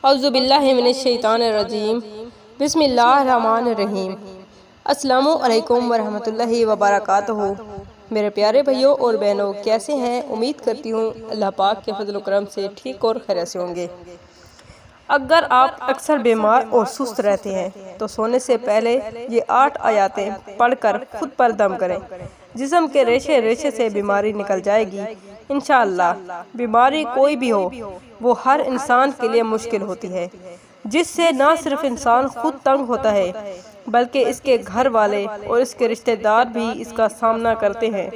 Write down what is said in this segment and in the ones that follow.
اعوذ باللہ من الشیطان الرجیم بسم اللہ الرحمن الرحیم۔ السلام علیکم ورحمۃ اللہ وبرکاتہ۔ میرے پیارے بھائیوں اور بہنوں، کیسے ہیں؟ امید کرتی ہوں اللہ پاک کے فضل و کرم سے ٹھیک اور خیریت سے ہوں گے۔ اگر آپ اکثر بیمار اور سست رہتے ہیں تو سونے سے پہلے یہ 8 آیاتیں پڑھ کر خود پر دم کریں۔ جسم کے ریشے ریشے سے بیماری نکل جائے گی انشاءاللہ۔ بیماری کوئی بھی ہو، وہ ہر انسان کے لیے مشکل ہوتی ہے، جس سے نہ صرف انسان خود تنگ ہوتا ہے بلکہ اس کے گھر والے اور اس کے رشتہ دار بھی اس کا سامنا کرتے ہیں۔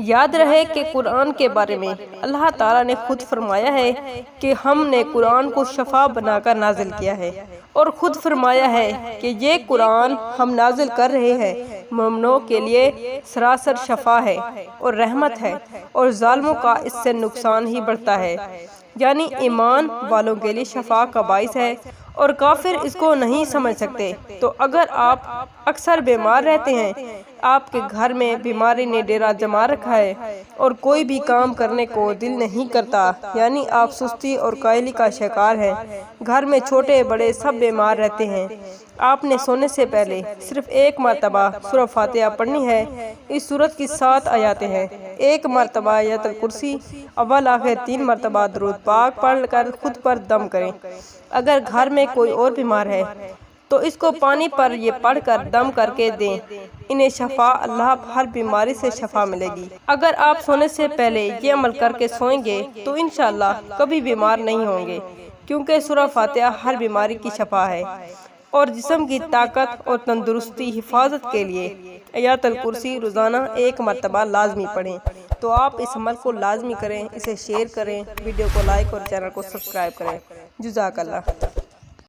یاد رہے کہ قرآن کے بارے میں اللہ تعالیٰ نے خود فرمایا ہے کہ ہم نے قرآن کو شفا بنا کر نازل کیا ہے، اور خود فرمایا ہے کہ یہ قرآن ہم نازل کر رہے ہیں مومنوں کے لیے سراسر شفا ہے اور رحمت ہے، اور ظالموں کا اس سے نقصان ہی بڑھتا ہے، یعنی ایمان والوں کے لیے شفا کا باعث ہے، اور کافر اس کو نہیں سمجھ سکتے۔ تو اگر آپ اکثر بیمار رہتے ہیں، آپ کے گھر میں بیماری نے ڈیرا جما رکھا ہے اور کوئی بھی کام کرنے کو دل نہیں کرتا، یعنی آپ سستی اور کاہلی کا شکار ہیں، گھر میں چھوٹے بڑے سب بیمار رہتے ہیں، آپ نے سونے سے پہلے صرف ایک مرتبہ سورہ فاتحہ پڑھنی ہے۔ اس سورت کی 7 آیاتیں ہیں۔ ایک مرتبہ آیت الکرسی، اول آخر 3 مرتبہ درود پاک پڑھ کر خود پر دم کریں۔ اگر گھر میں کوئی اور بیمار ہے تو اس کو پانی پر یہ پڑھ کر دم کر کے دیں، انہیں شفا اللہ ہر بیماری سے شفا ملے گی۔ اگر آپ سونے سے پہلے یہ عمل کر کے سوئیں گے تو انشاءاللہ کبھی بیمار نہیں ہوں گے، کیونکہ سورہ فاتحہ ہر بیماری کی شفا ہے۔ اور جسم کی طاقت اور تندرستی حفاظت کے لیے آیت الکرسی روزانہ 1 مرتبہ لازمی پڑھیں۔ تو آپ اس عمل کو لازمی کریں، اسے شیئر کریں، ویڈیو کو لائک اور چینل کو سبسکرائب کریں۔ جزاک اللہ۔